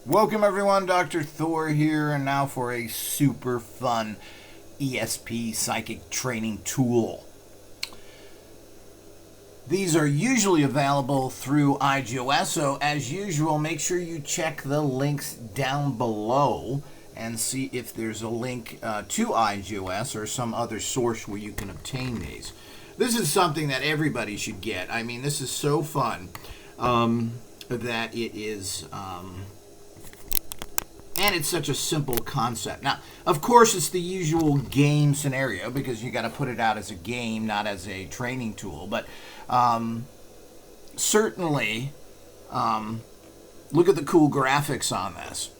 Welcome everyone, Dr. Thor here, and now for a super fun ESP psychic training tool. These are usually available through IGOS, so as usual, make sure you check the links down below and see if there's a link to IGOS or some other source where you can obtain these. This is something that everybody should get. I mean, this is so fun that it is... and it's such a simple concept. Now, of course, it's the usual game scenario because you got to put it out as a game, not as a training tool. But certainly, look at the cool graphics on this.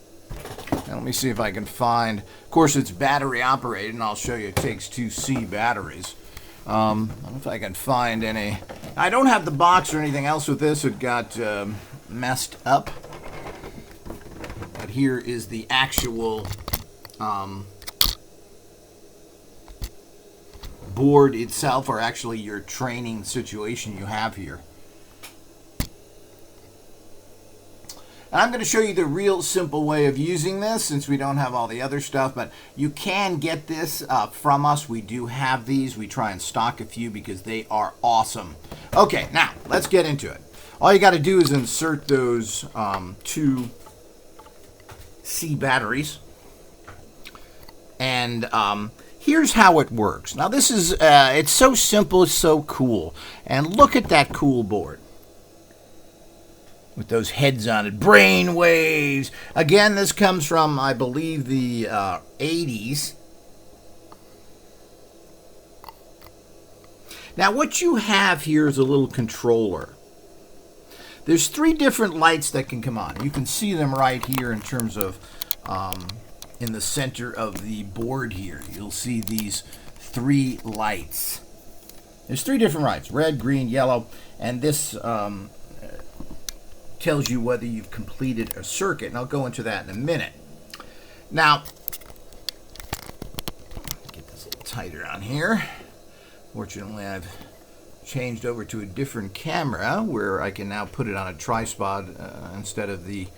Now, let me see if I can find. Of course, it's battery operated, and I'll show you it takes 2C batteries. I don't know if I can find any. I don't have the box or anything else with this. It got messed up. Here is the actual board itself, or actually your training situation you have here. And I'm going to show you the real simple way of using this since we don't have all the other stuff, but you can get this from us. We do have these. We try and stock a few because they are awesome. Okay, now let's get into it. All you got to do is insert those two C batteries, and here's how it works. Now this is it's so simple, it's so cool, and look at that cool board with those heads on it. BRAINWAVE. Again, this comes from, I believe, the 80s. Now what you have here is a little controller. There's three different lights that can come on. You can see them right here in terms of in the center of the board here. You'll see these three lights. There's three different lights, red, green, yellow, and this tells you whether you've completed a circuit, and I'll go into that in a minute. Now, get this a little tighter on here. Fortunately, I've changed over to a different camera where I can now put it on a tripod instead of the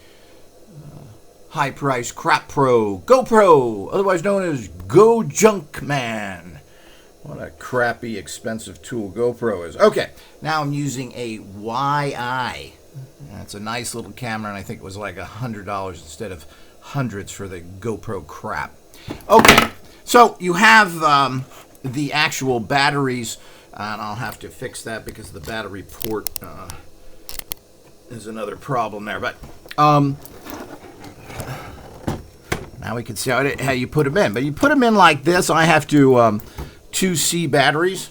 high-priced Crap Pro GoPro, otherwise known as Go Junk Man. What a crappy, expensive tool GoPro is. Okay, now I'm using a YI. That's a nice little camera, and I think it was like $100 instead of hundreds for the GoPro crap. Okay, so you have the actual batteries. And I'll have to fix that because the battery port is another problem there. But now we can see how you put them in. But you put them in like this. I have to 2C batteries.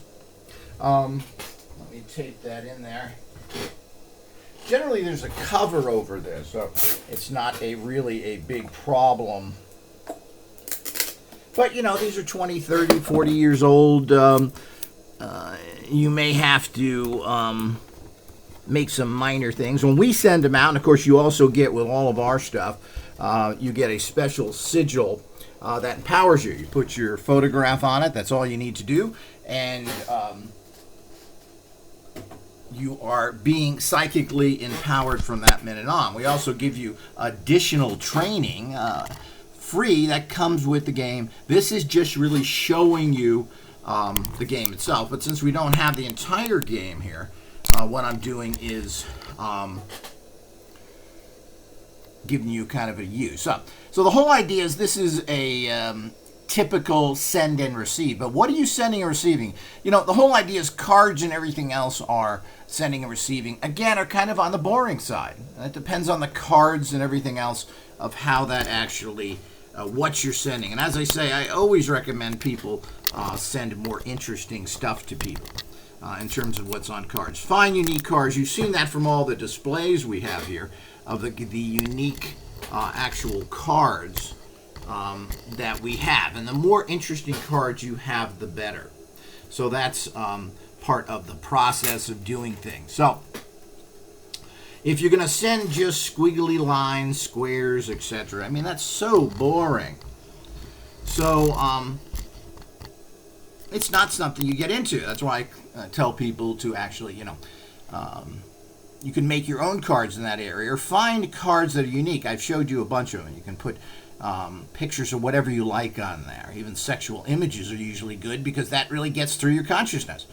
Let me tape that in there. Generally, there's a cover over this, so it's not really a big problem. But, you know, these are 20, 30, 40 years old. You may have to make some minor things. When we send them out, and of course you also get with all of our stuff, you get a special sigil that empowers you. You put your photograph on it, that's all you need to do, and you are being psychically empowered from that minute on. We also give you additional training free that comes with the game. This is just really showing you the game itself, but since we don't have the entire game here, what I'm doing is giving you kind of a use. So the whole idea is this is a typical send and receive, but what are you sending and receiving? You know, the whole idea is cards and everything else are sending and receiving, again, are kind of on the boring side. It depends on the cards and everything else of how that actually what you're sending. And as I say, I always recommend people send more interesting stuff to people in terms of what's on cards. Find unique cards. You've seen that from all the displays we have here of the unique actual cards that we have. And the more interesting cards you have, the better. So that's part of the process of doing things. So if you're going to send just squiggly lines, squares, etc., I mean, that's so boring. So, it's not something you get into. That's why I tell people to actually, You can make your own cards in that area or find cards that are unique. I've showed you a bunch of them. You can put pictures of whatever you like on there. Even sexual images are usually good because that really gets through your consciousness.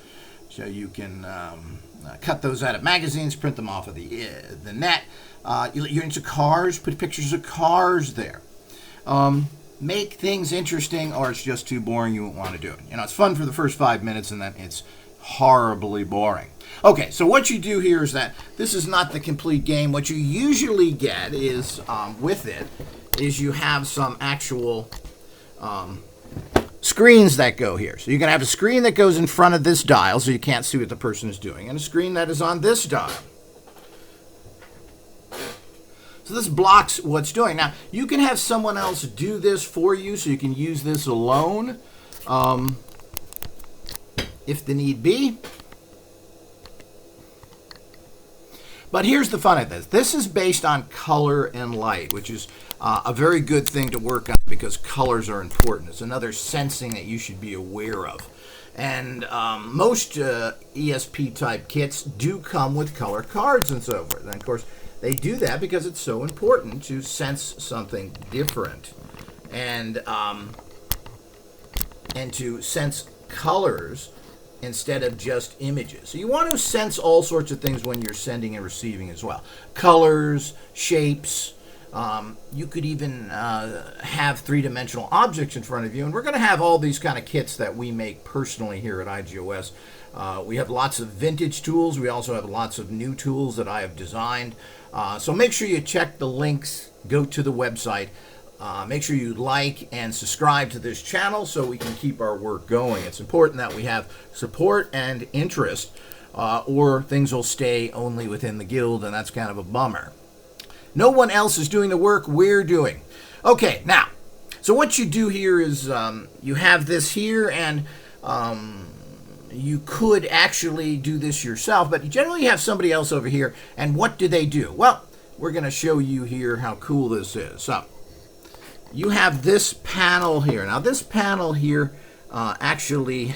So you can cut those out of magazines, print them off of the net. You're into cars, put pictures of cars there. Make things interesting, or it's just too boring, you won't want to do it. It's fun for the first 5 minutes and then it's horribly boring. Okay, so what you do here is that this is not the complete game. What you usually get is, with it, is you have some actual screens that go here. So you're going to have a screen that goes in front of this dial so you can't see what the person is doing, and a screen that is on this dial. So this blocks what's doing. Now, you can have someone else do this for you, so you can use this alone if the need be. But here's the fun of this. This is based on color and light, which is a very good thing to work on because colors are important. It's another sensing that you should be aware of. And most ESP-type kits do come with color cards and so forth. And, of course, they do that because it's so important to sense something different and to sense colors instead of just images. So you want to sense all sorts of things when you're sending and receiving as well. Colors, shapes. You could even have three-dimensional objects in front of you. And we're going to have all these kind of kits that we make personally here at IGOS. We have lots of vintage tools. We also have lots of new tools that I have designed. So make sure you check the links. Go to the website. Make sure you like and subscribe to this channel so we can keep our work going. It's important that we have support and interest, or things will stay only within the guild, and that's kind of a bummer. No one else is doing the work we're doing. Okay, now, so what you do here is you have this here, and you could actually do this yourself, but you generally have somebody else over here, and what do? Well, we're going to show you here how cool this is. So, you have this panel here. Now, this panel here actually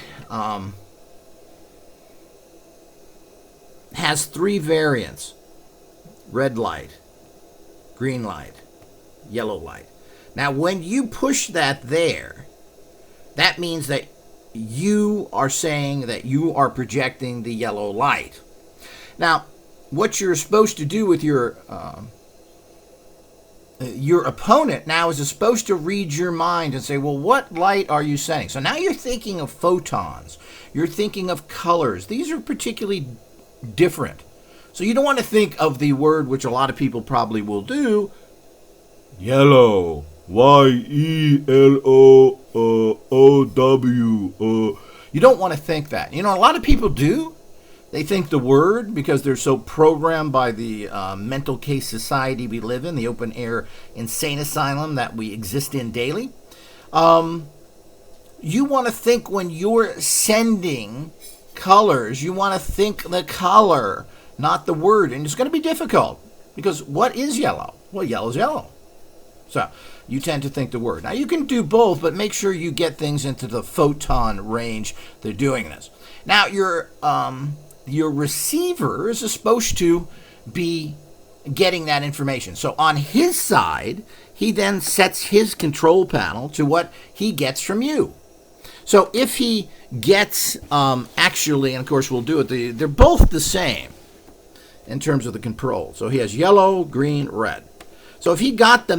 has three variants: red light, green light, yellow light. Now, when you push that there, that means that you are saying that you are projecting the yellow light. Now, what you're supposed to do with your opponent now is supposed to read your mind and say, well, what light are you sending? So now you're thinking of photons. You're thinking of colors. These are particularly different. So you don't want to think of the word, which a lot of people probably will do, yellow, Y-E-L-O-O-W. You don't want to think that. A lot of people do. They think the word, because they're so programmed by the mental case society we live in, the open air insane asylum that we exist in daily. You want to think when you're sending colors, you want to think the color, not the word. And it's going to be difficult because what is yellow? Well, yellow is yellow. So you tend to think the word. Now, you can do both, but make sure you get things into the photon range they're doing this. Now, your receiver is supposed to be getting that information. So on his side, he then sets his control panel to what he gets from you. So if he gets, actually, and of course we'll do it, they're both the same in terms of the control. So he has yellow, green, red. So if he got the